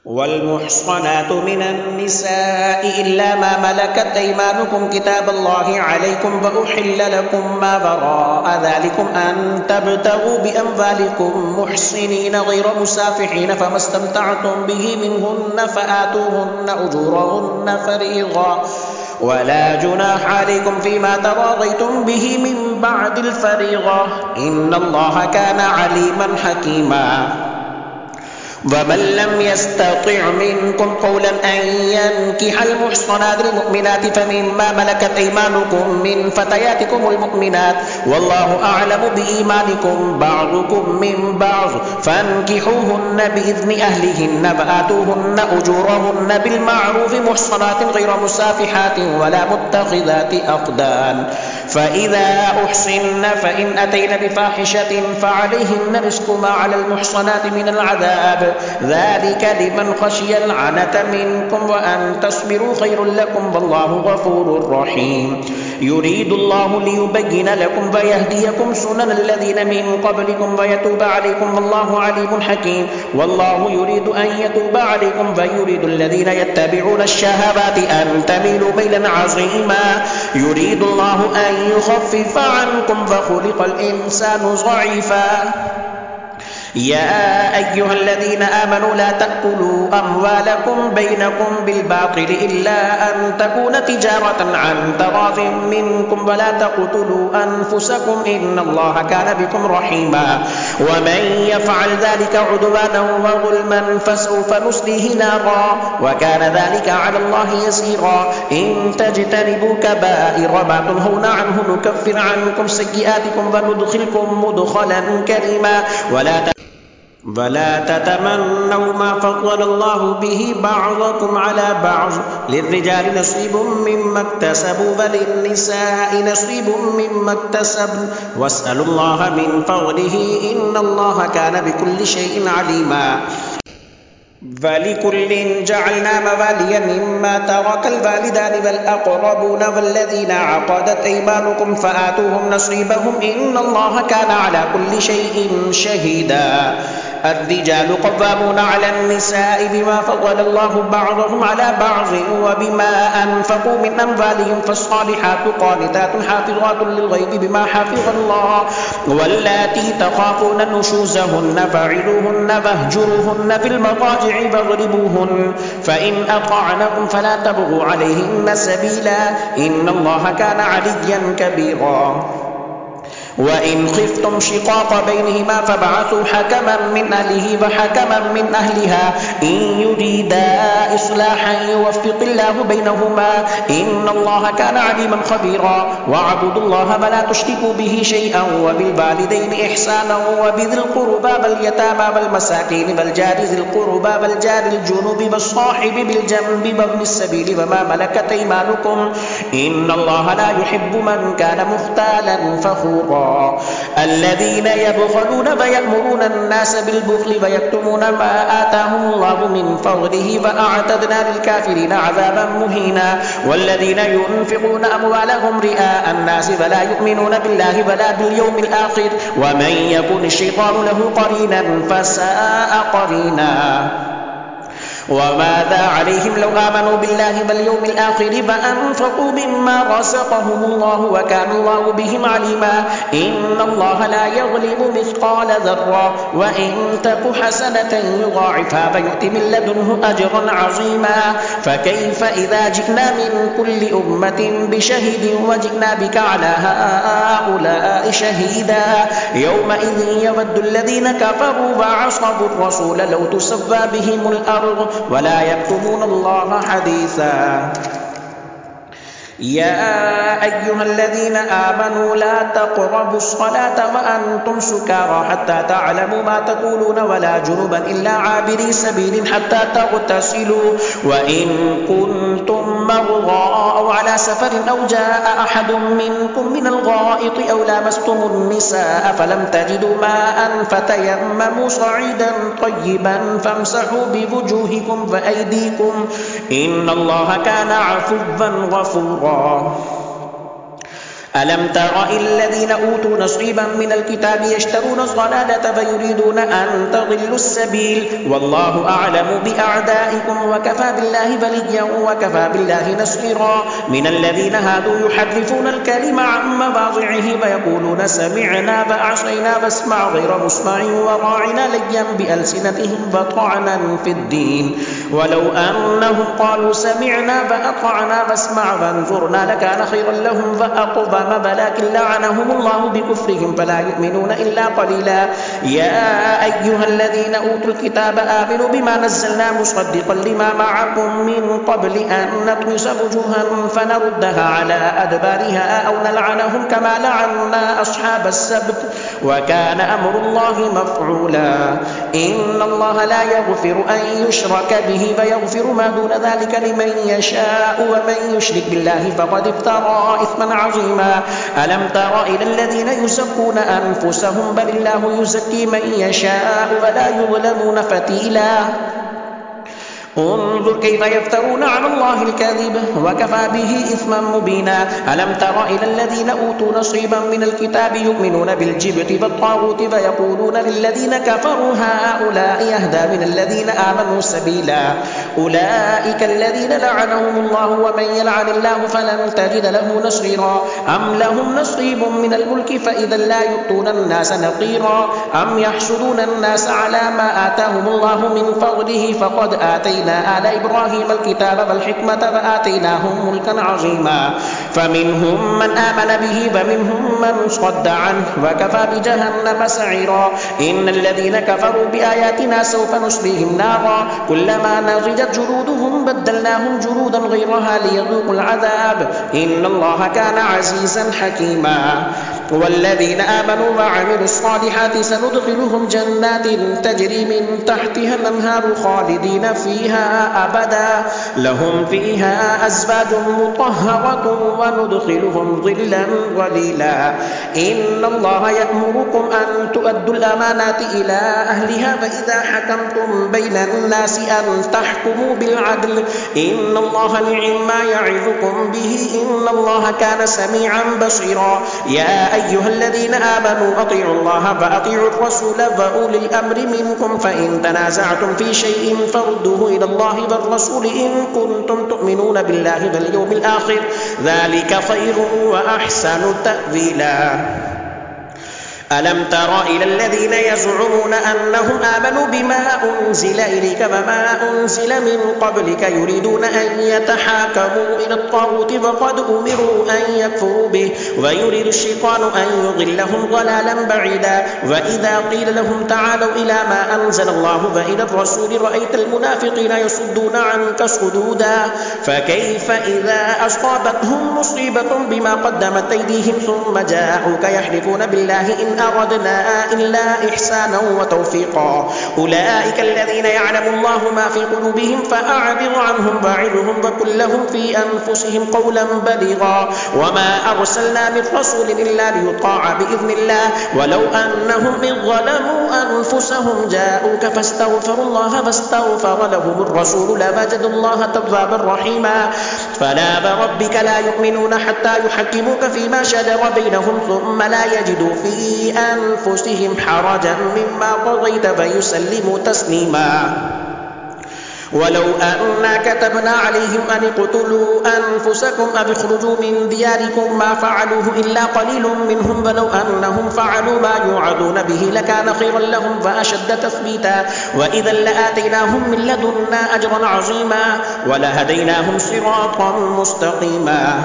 والمحصنات من النساء إلا ما ملكت أيمانكم كتاب الله عليكم وأحل لكم ما وراء ذلكم أن تبتغوا بأموالكم محصنين غير مسافحين فما استمتعتم به منهن فآتوهن أجورهن فريضة ولا جناح عليكم فيما تراضيتم به من بعد الفريضة إن الله كان عليما حكيما. ومن لم يستطع منكم قولا أن ينكح المحصنات المؤمنات فمما ملكت أيمانكم من فتياتكم المؤمنات والله أعلم بإيمانكم بعضكم من بعض فانكحوهن بإذن أهلهن وآتوهن أجورهن بالمعروف محصنات غير مسافحات ولا متخذات أخدان فإذا أحصن فإن أتين بفاحشة فعليهن نصف ما على المحصنات من العذاب ذلك لمن خشي العنة منكم وأن تصبروا خير لكم والله غفور رحيم. يريد الله ليبين لكم ويهديكم سنن الذين من قبلكم ويتوب عليكم والله عليم حكيم. والله يريد أن يتوب عليكم ويريد الذين يتبعون الشهوات أن تميلوا ميلا عظيما. يريد الله أن يخفف عنكم وخلق الإنسان ضعيفا. يا أيها الذين آمنوا لا تأكلوا أموالكم بينكم بالباطل إلا أن تكون تجارة عن تراض منكم ولا تقتلوا أنفسكم إن الله كان بكم رحيما. ومن يفعل ذلك عدوانا وظلما فسوف نصليه نارا وكان ذلك على الله يسيرا. إن تجتنبوا كبائر ما تنهون عنه نكفر عنكم سيئاتكم وندخلكم مدخلا كريما. ولا تتمنوا ما فضل الله به بعضكم على بعض للرجال نصيب مما اكتسبوا وللنساء نصيب مما اكتسبن واسألوا الله من فضله إن الله كان بكل شيء عليما. ولكل جعلنا مواليا مما ترك الوالدان والأقربون والذين عقدت أيمانكم فآتوهم نصيبهم إن الله كان على كل شيء شهيدا. الرجال قوامون على النساء بما فضل الله بعضهم على بعض وبما أنفقوا من أموالهم فالصالحات قانتات حافظات للغيب بما حفظ الله. واللاتي تخافون نشوزهن فعظوهن واهجروهن في المضاجع واضربوهن فإن أطعنكم فلا تبغوا عليهن سبيلا إن الله كان عليا كبيرا. وإن خفتم شقاق بينهما فابعثوا حكما من أهله وحكما من أهلها إن يريدا إصلاحا يوفق الله بينهما إن الله كان عليما خبيرا. واعبدوا الله ولا تشركوا به شيئا وبالوالدين إحسانا وبذي القربى واليتامى والمساكين والجار ذي القربى والجار الجنوب والصاحب بالجنب وابن السبيل وما ملكت أيمانكم إن الله لا يحب من كان مختالا فخورا. الذين يبخلون ويأمرون الناس بالبخل ويكتمون ما آتاهم الله من فضله وأعتدنا للكافرين عذابا مهينا. والذين ينفقون أموالهم رئاء الناس ولا يؤمنون بالله ولا باليوم الآخر ومن يكن الشيطان له قرينا فساء قرينا. وماذا عليهم لو آمنوا بالله واليوم الآخر فأنفقوا مما رزقهم الله وكان الله بهم عليما. إن الله لا يظلم مثقال ذرة وإن تك حسنة يضاعفها فيؤت من لدنه أجرا عظيما. فكيف إذا جئنا من كل أمة بشهيد وجئنا بك على هؤلاء شهيدا يومئذ يود الذين كفروا وعصوا الرسول لو تسوى بهم الأرض ولا يكتمون الله حديثا. يا أيها الذين آمنوا لا تقربوا الصلاة وأنتم سكارى حتى تعلموا ما تقولون ولا جنبا إلا عابري سبيل حتى تغتسلوا وإن كنتم مرضى أو على سفر أو جاء أحد منكم من الغائط أو لامستم النساء فلم تجدوا ماء فتيمموا صعيدا طيبا فامسحوا بوجوهكم وأيديكم إن الله كان عفوا غفورا. ألم تر إلى الذين أوتوا نصيبا من الكتاب يشترون الضلالة فيريدون أن تضلوا السبيل والله أعلم بأعدائكم وكفى بالله وليا وكفى بالله نصيرا من الذين هادوا يحرفون الكلم عن مواضعه ويقولون سمعنا فعصينا فاسمع غير مسمع وراعنا ليا بألسنتهم وطعنا في الدين ولو أنهم قالوا سمعنا فأطعنا فاسمع فانظرنا لكان خيرا لهم وأقوم ولكن لعنهم الله بكفرهم فلا يؤمنون إلا قليلا يا أيها الذين أوتوا الكتاب آمنوا بما نزلنا مصدقا لما معكم من قبل أن نطمس وجوها فنردها على أدبارها أو نلعنهم كما لعنا أصحاب السبت وكان أمر الله مفعولا إن الله لا يغفر أن يشرك به ويغفر ما دون ذلك لمن يشاء ومن يشرك بالله فقد افترى إثما عظيما ألم تر إلى الذين يزكون أنفسهم بل الله يزكي من يشاء ولا يظلمون فتيلا انظر كيف يفترون على الله الكذب وكفى به إثما مبينا ألم تر إلى الذين أوتوا نصيبا من الكتاب يؤمنون بالجبت والطاغوت ويقولون للذين كفروا هؤلاء يهدى من الذين آمنوا سبيلا أولئك الذين لعنهم الله ومن يلعن الله فلن تجد له نصيرا أم لهم نصيب من الملك فإذا لا يؤتون الناس نقيرا أم يحسدون الناس على ما آتاهم الله من فضله فقد آتينا آل إبراهيم الكتاب والحكمة وآتيناهم ملكا عظيما فمنهم من آمن به ومنهم من صد عنه وكفى بجهنم سعيرا إن الذين كفروا بآياتنا سوف نصليهم نارا كلما نضجت جلودهم بدلناهم جلودا غيرها ليذوقوا العذاب إن الله كان عزيزا حكيما والذين آمنوا وعملوا الصالحات سندخلهم جنات تجري من تحتها الأنهار خالدين فيها أبدا لهم فيها أزواج مطهرة وندخلهم ظلا ظليلا إن الله يأمركم أن تؤدوا الأمانات إلى أهلها فإذا حكمتم بين الناس أن تحكموا بالعدل إن الله نعم ما يعظكم به إن الله كان سميعا بصيرا يا أيها الذين آمنوا أطيعوا الله وأطيعوا الرسول وأولي الأمر منكم فإن تنازعتم في شيء فردوه إلى الله والرسول إن كنتم تؤمنون بالله واليوم الآخر ذلك خير وأحسن تأويلا ألم تر إلى الذين يزعمون أنهم آمنوا بما أنزل إليك وما أنزل من قبلك يريدون أن يتحاكموا إلى الطاغوت وقد أمروا أن يكفروا به ويريد الشيطان أن يضلهم ضلالا بعيدا وإذا قيل لهم تعالوا إلى ما أنزل الله وإلى الرسول رأيت المنافقين يصدون عنك صدودا فكيف إذا أصابتهم مصيبة بما قدمت أيديهم ثم جاءوك يحلفون بالله إن أردنا إلا إحسانا وتوفيقا أولئك الذين يعلم الله ما في قلوبهم فأعرض عنهم وأعظهم وقل لهم في أنفسهم قولا بليغا وما أرسلنا من رسول إلا ليطاع بإذن الله ولو أنهم إذ ظلموا أنفسهم جاءوك فاستغفروا الله فاستغفر لهم الرسول لوجدوا الله توابا رحيما فلا وربك لا يؤمنون حتى يحكموك فيما شجر بينهم ثم لا يجدوا في أنفسهم حرجا مما قضيت فيسلموا تسليما ولو أنا كتبنا عليهم أن اقتلوا أنفسكم أو اخرجوا من دياركم ما فعلوه إلا قليل منهم ولو أنهم فعلوا ما يوعدون به لكان خيرا لهم وأشد تثبيتا وإذا لآتيناهم من لدنا أجرا عظيما ولهديناهم صراطا مستقيما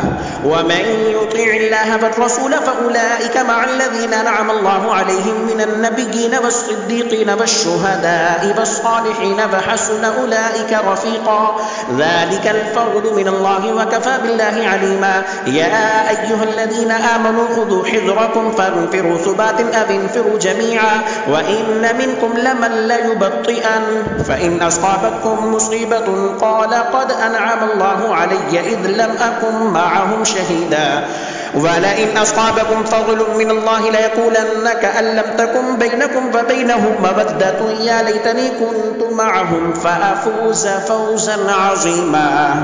ومن يطع الله والرسول فأولئك مع الذين أنعم الله عليهم من النبيين والصديقين والشهداء والصالحين وحسن أولئك رفيقا ذلك الفضل من الله وكفى بالله عليما يا أيها الذين آمنوا خذوا حذركم فانفروا ثبات أو انفروا جميعا وإن منكم لمن ليبطئن فإن أصابتكم مصيبة قال قد أنعم الله علي إذ لم أكن معهم شهيدا ولئن أصابكم فضل من الله ليقولن كأن لم تكن بينكم وبينه مودة يا ليتني كنت معهم فأفوز فوزا عظيما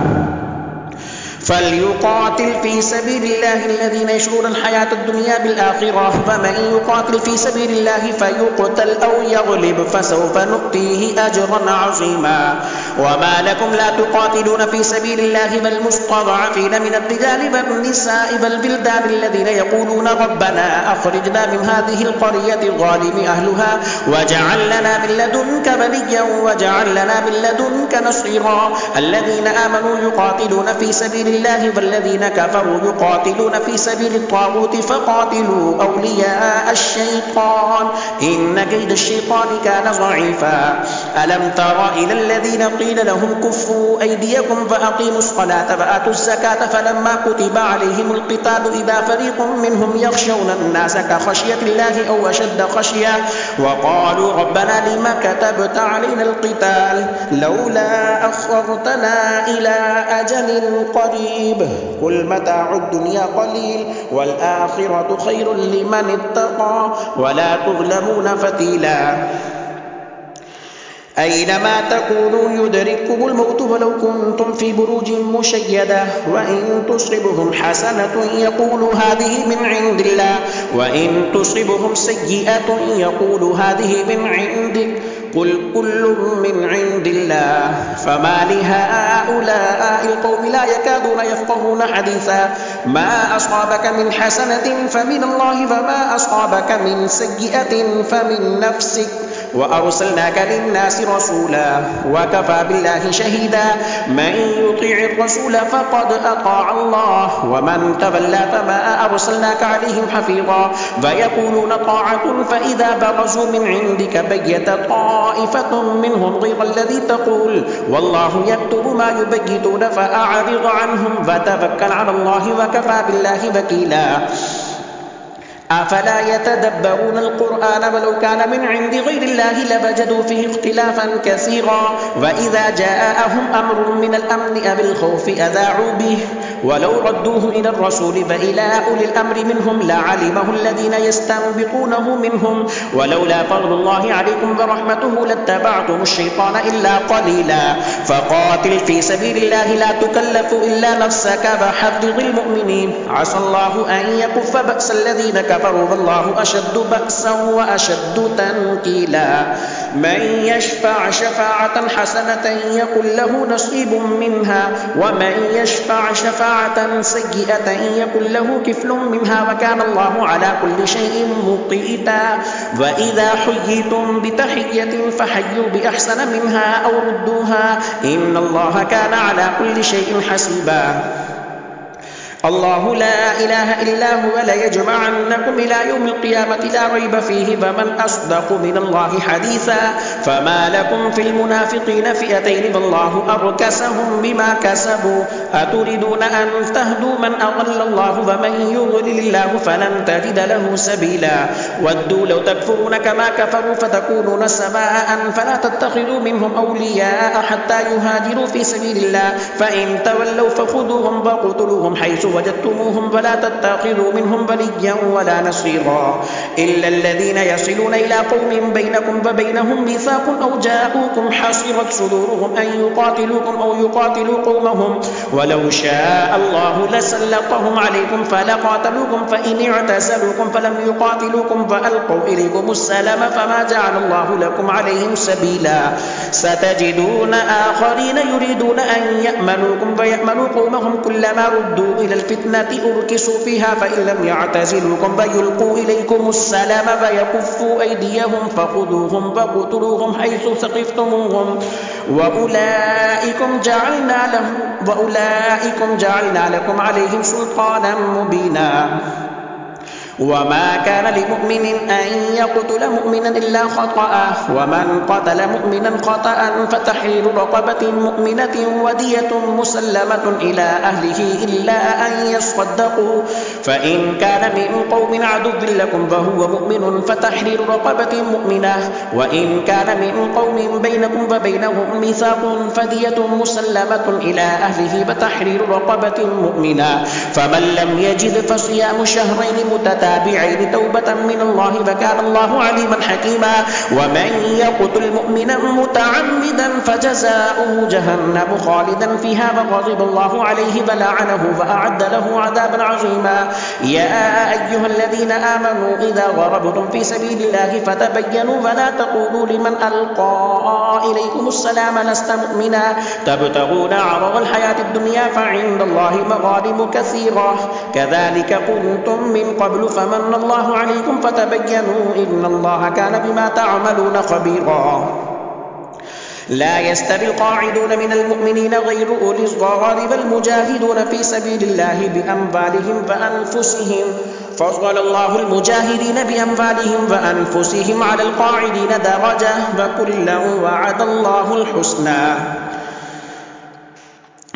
فليقاتل في سبيل الله الذين يشرون الحياة الدنيا بالآخرة فمن يقاتل في سبيل الله فيقتل أو يغلب فسوف نؤتيه أجرا عظيما. وما لكم لا تقاتلون في سبيل الله والمستضعفين من الرجال والنساء والولدان الذين يقولون ربنا أخرجنا من هذه القرية الظالم أهلها واجعل لنا من لدنك وليا واجعل لنا من لدنك نصيرا. الذين آمنوا يقاتلون في سبيل الله والذين كفروا يقاتلون في سبيل الطاغوت فقاتلوا أولياء الشيطان إن كيد الشيطان كان ضعيفا. ألم تر إلى الذين قيل لهم كفوا أيديكم فأقيموا الصلاة وآتوا الزكاة فلما كتب عليهم القتال إذا فريق منهم يخشون الناس كخشية الله أو أشد خشية وقالوا ربنا لم كتبت علينا القتال لولا أخرتنا إلى أجل قريب قل متاع الدنيا قليل والآخرة خير لمن اتقى ولا تظلمون فتيلا. أينما تكونوا يدرككم الموت ولو كنتم في بروج مشيدة وإن تصبهم حسنة يقولوا هذه من عند الله وإن تصبهم سيئة يقولوا هذه من عندك قل كل من عند الله فما لهؤلاء القوم لا يكادون يفقهون حديثا. ما أصابك من حسنة فمن الله وما أصابك من سيئة فمن نفسك وأرسلناك للناس رسولا وكفى بالله شهيدا. من يطيع الرسول فقد أطاع الله ومن تولى فما أرسلناك عليهم حفيظا. فيقولون طاعة فإذا برزوا من عندك بيت طائفة منهم غير الذي تقول والله يكتب ما يبيتون فأعرض عنهم وتوكل على الله وكفى بالله وكيلا. أفلا يتدبرون القرآن ولو كان من عند غير الله لوجدوا فيه اختلافا كثيرا. وإذا جاءهم أمر من الأمن أو الخوف أذاعوا به ولو ردوه إلى الرسول فإلى أولي الأمر منهم لعلمه الذين يستنبطونه منهم ولولا فضل الله عليكم ورحمته لاتبعتم الشيطان إلا قليلا. فقاتل في سبيل الله لا تكلف إلا نفسك وحرض المؤمنين عسى الله أن يكف بأس الذين كفروا والله أشد بأسا وأشد تنكيلا. من يشفع شفاعة حسنة يكن له نصيب منها ومن يشفع شفاعة سيئة يكن له كفل منها وكان الله على كل شيء مقيتا. وإذا حييتم بتحية فحيوا بأحسن منها أو ردوها إن الله كان على كل شيء حسيبا. الله لا إله إلا هو ليجمعنكم إلى يوم القيامة لا ريب فيه ومن أصدق من الله حديثا. فما لكم في المنافقين فئتين والله أركسهم بما كسبوا أتريدون أن تهدوا من أضل الله ومن يضلل الله فلن تجد له سبيلا. ودوا لو تكفرون كما كفروا فتكونون سواء فلا تتخذوا منهم أولياء حتى يهاجروا في سبيل الله فإن تولوا فخذوهم وقتلوهم حيث وجدتموهم ولا تتخذوا منهم وليا ولا نصيرا إلا الذين يصلون إلى قوم بينكم وبينهم ميثاق أو جاءوكم حصرت صدورهم أن يقاتلوكم أو يقاتلوا قومهم ولو شاء الله لسلطهم عليكم فلقاتلوكم فإن اعتزلوكم فلم يقاتلوكم فألقوا إليكم السلام فما جعل الله لكم عليهم سبيلا. ستجدون آخرين يريدون أن يأمنوكم فيأمنوا قومهم كلما ردوا إلى الفتنة أركسوا فيها فإن لم يعتزلوكم فيلقوا إليكم السلام فيكفوا أيديهم فخذوهم فاقتلوهم حيث ثقفتموهم وأولئكم جعلنا لكم عليهم سلطانا مبينا. وما كان لمؤمن أن يقتل مؤمنا إلا خطأ ومن قتل مؤمنا خطأ فتحرير رقبة مؤمنة ودية مسلمة إلى أهله إلا أن يصدقوا فإن كان من قوم عدو لكم فهو مؤمن فتحرير رقبة مؤمنة، وإن كان من قوم بينكم وبينهم ميثاق فدية مسلمة إلى أهله فتحرير رقبة مؤمنة، فمن لم يجد فصيام شهرين متتابعين توبة من الله فكان الله عليما حكيما. ومن يقتل مؤمنا متعمدا فجزاؤه جهنم خالدا فيها وغضب الله عليه فلعنه وأعد له عذابا عظيما. يا أيها الذين آمنوا إذا ضربتم في سبيل الله فتبينوا ولا تقولوا لمن ألقى إليكم السلام لست مؤمنا تبتغون عرض الحياة الدنيا فعند الله مغانم كثيرة كذلك كنتم من قبل فمن الله عليكم فتبينوا إن الله كان بما تعملون خبيرا. لا يستوي القاعدون من المؤمنين غير أولي الضرر والمجاهدون في سبيل الله بأموالهم وأنفسهم فضل الله المجاهدين بأموالهم وأنفسهم على القاعدين درجة وكلا وعد الله الحسنى.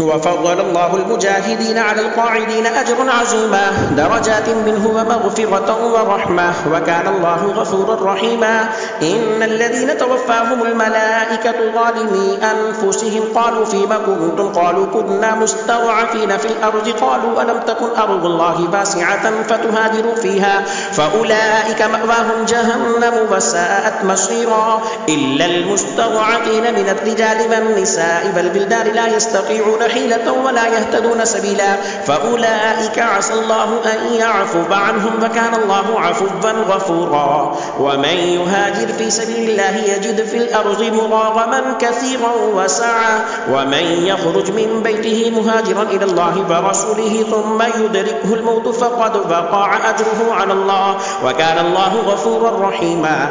وفضل الله المجاهدين على القاعدين أجرا عظيما درجات منه ومغفرة ورحمة وكان الله غفورا رحيما. إن الذين توفاهم الملائكة ظالمي أنفسهم قالوا فيما كنتم قالوا كنا مستضعفين في الأرض قالوا ألم تكن أرض الله واسعة فتهاجروا فيها فأولئك مأواهم جهنم وساءت مصيرا إلا المستضعفين من الرجال والنساء والبلدان لا يستطيعون حيلة ولا يهتدون سبيلا فأولئك عسى الله أن يعفو عنهم وكان الله عفوا غفورا. ومن يهاجر في سبيل الله يجد في الأرض مراغما كثيرا وسعة ومن يخرج من بيته مهاجرا إلى الله ورسوله ثم يدركه الموت فقد وقع أجره على الله وكان الله غفورا رحيما.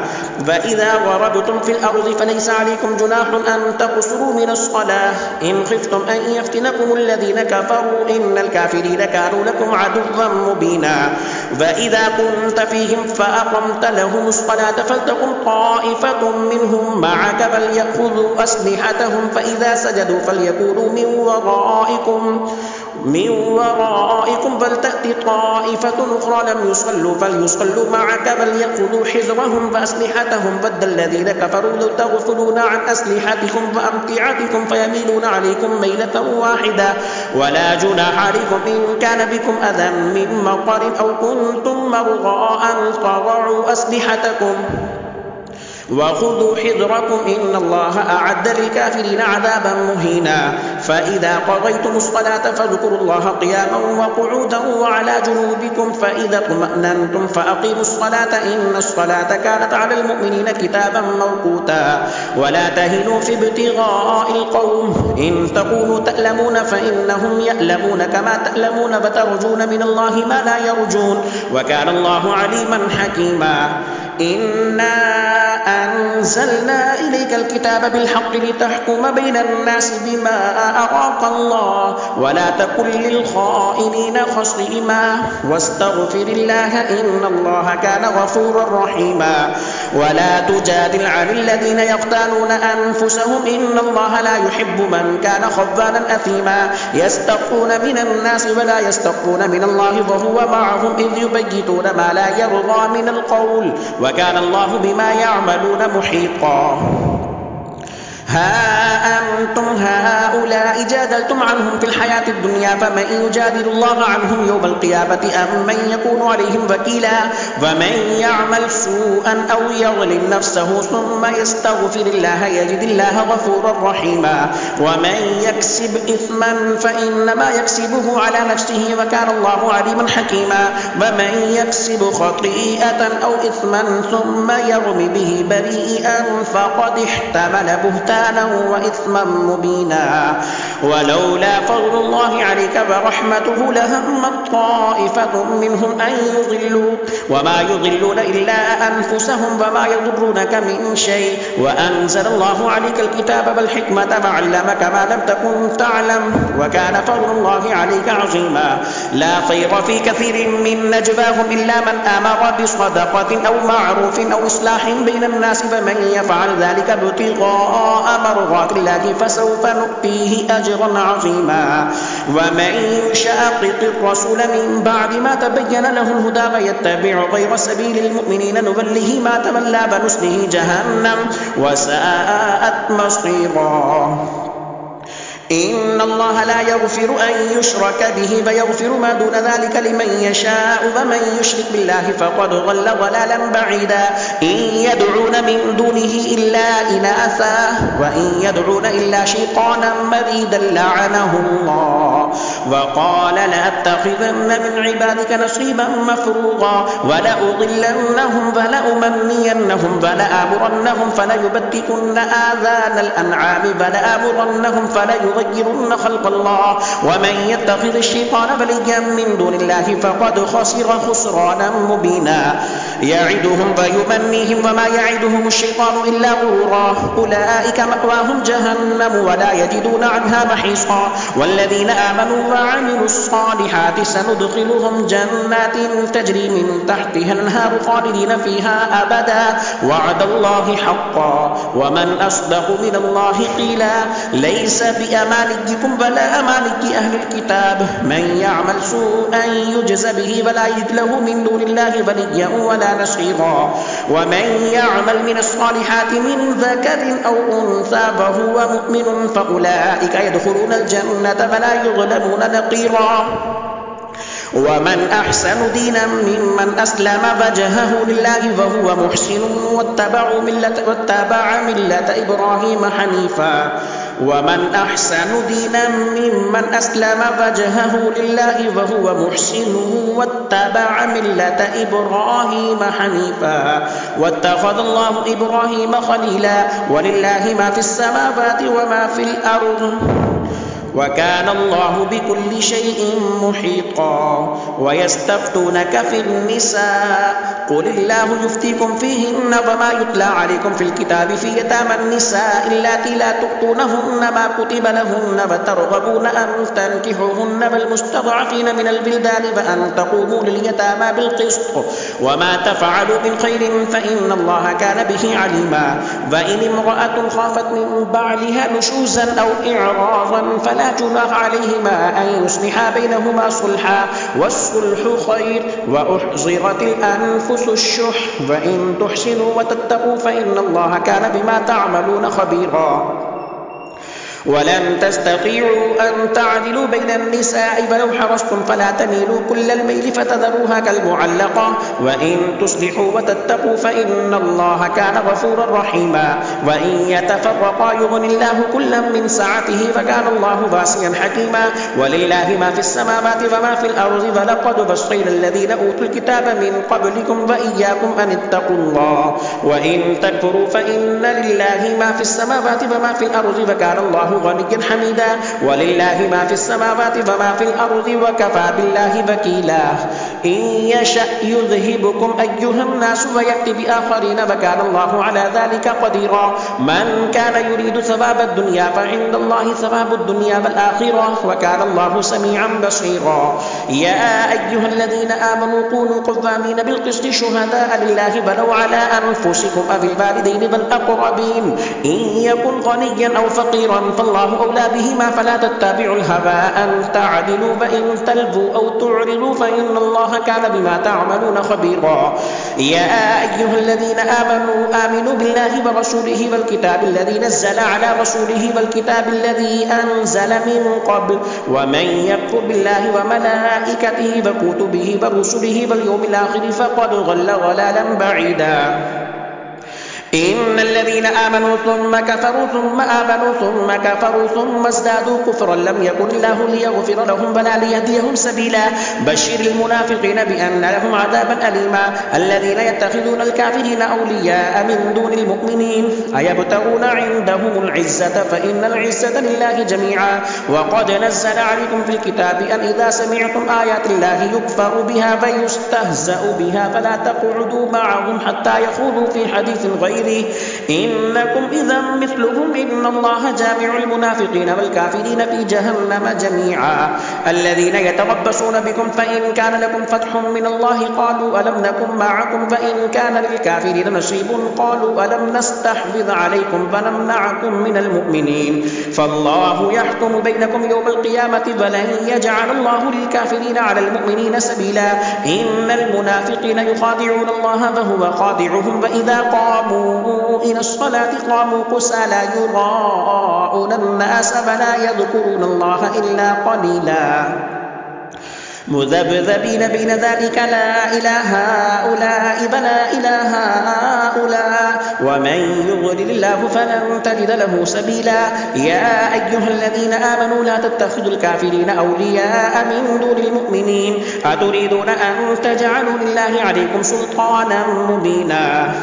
فإذا ضربتم في الأرض فليس عليكم جناح أن تقصروا من الصلاة إن خفتم أن يفتنكم الذين كفروا إن الكافرين كانوا لكم عدوا مبينا. فإذا كنت فيهم فأقمت لهم الصلاة فلتقم طائفة منهم معك فليأخذوا أسلحتهم فإذا سجدوا فليكونوا من ورائكم فلتأتي طائفة أخرى لم يصلوا فليصلوا معك فليأخذوا حذرهم وأسلحتهم ود الذين كفروا لو تغفلون عن أسلحتكم وأمتعتكم فيميلون عليكم ميلة واحدة ولا جناح عليكم إن كان بكم أذى من مطر أو كنتم مرضى أن تضعوا أسلحتكم وخذوا حذركم إن الله أعد للكافرين عذابا مهينا. فإذا قضيتم الصلاة فاذكروا الله قياما وقعودا وعلى جنوبكم فإذا اطمأننتم فأقيموا الصلاة إن الصلاة كانت على المؤمنين كتابا موقوتا. ولا تهنوا في ابتغاء القوم إن تكونوا تألمون فإنهم يألمون كما تألمون وترجون من الله ما لا يرجون وكان الله عليما حكيما. إنا أنزلنا إليك الكتاب بالحق لتحكم بين الناس بما أراك الله ولا تكن للخائنين خصيما واستغفر الله إن الله كان غفورا رحيما. ولا تجادل عن الذين يختانون أنفسهم إن الله لا يحب من كان خوانا أثيما. يستخفون من الناس ولا يستخفون من الله وهو معهم إذ يبيتون ما لا يرضى من القول وكان الله بما يعملون محيطا. ها أنتم هؤلاء جادلتم عنهم في الحياة الدنيا فمن يجادل الله عنهم يوم القيامة أم من يكون عليهم وكيلا. ومن يعمل سوءا أو يظلم نفسه ثم يستغفر الله يجد الله غفورا رحيما. ومن يكسب إثما فإنما يكسبه على نفسه وكان الله عليما حكيما. ومن يكسب خطيئة أو إثما ثم يرم به بريئا فقد احتمل بهتانا وإثما مبينا. ولولا فضل الله عليك ورحمته لهمت طائفة منهم أن يضلوا وما يضلون إلا أنفسهم وما يضرونك من شيء وأنزل الله عليك الكتاب والحكمة وعلمك ما لم تكن تعلم وكان فضل الله عليك عظيما. لا خير في كثير من نجواهم إلا من أمر بصدقة أو معروف أو إصلاح بين الناس فمن يفعل ذلك ابتغاء مرضات الله فسوف نؤتيه أجرا أجرا عظيما. ومن يشاقق الرسول من بعد ما تبين له الهدى ويتبع غير سبيل المؤمنين نوله ما تولى ونصله جهنم وساءت مصيرا. إن الله لا يغفر أن يشرك به ويغفر ما دون ذلك لمن يشاء ومن يشرك بالله فقد ضل ضلالا بعيدا. إن يدعون من دونه إلا إناثا وإن يدعون إلا شيطانا مريدا لعنه الله وقال لأتخذن من عبادك نصيبا مفروضا ولأضلنهم ولأمنينهم ولآمرنهم فليبتكن آذان الأنعام ولآمرنهم فليغيرن خلق الله ومن يتخذ الشيطان وليا من دون الله فقد خسر خسرانا مبينا. يعدهم ويمنيهم وما يعدهم الشيطان إلا غرورا. أولئك مأواهم جهنم ولا يجدون عنها محيصا. والذين آمنوا وعملوا الصالحات سندخلهم جنات تجري من تحتها الأنهار خالدين فيها أبدا وعد الله حقا ومن أصدق من الله قيلا. ليس بأمانيكم ولا أماني أهل الكتاب من يعمل سوءا يجز به ولا يجد له من دون الله وليا ولا نصيرا. ومن يعمل من الصالحات من ذكر أو أنثى وهو مؤمن فأولئك يدخلون الجنة ولا يظلمون نقيرا. ومن أحسن دينا ممن أسلم وجهه لله وهو محسن واتبع ملة إبراهيم حنيفا. ومن أحسن دينا ممن أسلم وجهه لله وهو محسن واتبع ملة إبراهيم حنيفا واتخذ الله إبراهيم خليلا. ولله ما في السماوات وما في الأرض وكان الله بكل شيء محيطا. ويستفتونك في النساء قل الله يفتيكم فيهن وما يتلى عليكم في الكتاب في يتامى النساء اللاتي لا تؤتونهن ما كتب لهن وترغبون أن تنكحوهن والمستضعفين من البلدان وأن تقوموا لليتامى بالقسط وما تفعلوا من خير فإن الله كان به عليما. وإن امرأة خافت من بعلها نشوزا أو إعراضا فلا جناح عليهما أن يصلحا بينهما صلحا والصلح خير وأحضرت الأنفس الشح وإن تحسنوا وتتقوا فإن الله كان بما تعملون خبيرا. ولن تستطيعوا أن تعدلوا بين النساء ولو حرصتم فلا تميلوا كل الميل فتذروها كالمعلقة وإن تصلحوا وتتقوا فإن الله كان غفورا رحيما. وإن يتفرقا يغني الله كلا من سعته فكان الله واسعا حكيما. ولله ما في السماوات وما في الأرض ولقد وصينا الذين أوتوا الكتاب من قبلكم وإياكم أن اتقوا الله وإن تكفروا فإن لله ما في السماوات وما في الأرض وكان الله غنيا حميدا. ولله ما في السماوات وما في الأرض وكفى بالله وكيلا. إن يشأ يذهبكم أيها الناس ويأتي بآخرين وكان الله على ذلك قديرا. من كان يريد ثواب الدنيا فعند الله ثواب الدنيا والآخرة وكان الله سميعا بصيرا. يا أيها الذين آمنوا كونوا قوامين بالقسط شهداء لله ولو على أنفسكم أو الوالدين والأقربين إن يكن غنيا أو فقيرا فالله أولى بهما فلا تتبعوا الهوى أن تعدلوا وإن تلووا أو تعرضوا فإن الله كان بما تعملون خبيرا. يا أيها الذين آمنوا بالله ورسوله والكتاب الذي نزل على رسوله والكتاب الذي أنزل من قبل ومن يكفر بالله وملائكته وكتبه ورسله واليوم الآخر فقد ضل ضلالا بعيدا. إن الذين آمنوا ثم كفروا ثم آمنوا ثم كفروا ثم ازدادوا كفرا لم يكن الله ليغفر لهم ولا ليهديهم سبيلا. بشر المنافقين بأن لهم عذابا أليما. الذين يتخذون الكافرين أولياء من دون المؤمنين أيبتغون عندهم العزة فإن العزة لله جميعا. وقد نزل عليكم في الكتاب أن إذا سمعتم آيات الله يكفر بها فيستهزأ بها فلا تقعدوا معهم حتى يخوضوا في حديث غيره إنكم إذا مثلهم إن الله جامع المنافقين والكافرين في جهنم جميعا الذين يتربصون بكم فإن كان لكم فتح من الله قالوا ألم نكن معكم فإن كان للكافرين نصيب قالوا ألم نستحوذ عليكم فنمنعكم من المؤمنين فالله يحكم بينكم يوم القيامة فلن يجعل الله للكافرين على المؤمنين سبيلا إن المنافقين يخادعون الله فهو خادعهم فإذا قاموا إلى الصلاة قاموا كسالى يراءون الناس فلا يذكرون الله إلا قليلا مذبذبين بين ذلك لا إله هؤلاء ولا إله هؤلاء ومن يضلل الله فلن تجد له سبيلا يا أيها الذين آمنوا لا تتخذوا الكافرين أولياء من دون المؤمنين أتريدون أن تجعلوا لله عليكم سلطانا مبينا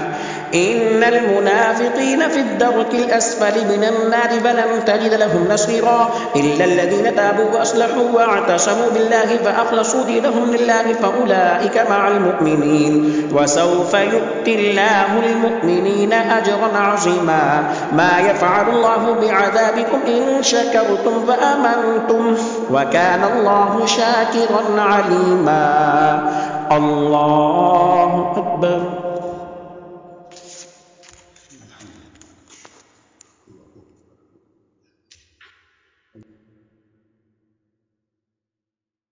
إن المنافقين في الدرك الأسفل من النار فلن تجد لهم نصيرا إلا الذين تابوا وأصلحوا واعتصموا بالله فأخلصوا دينهم لله فأولئك مع المؤمنين وسوف يؤتي الله المؤمنين أجرا عظيما ما يفعل الله بعذابكم إن شكرتم فآمنتم وكان الله شاكرا عليما الله أكبر.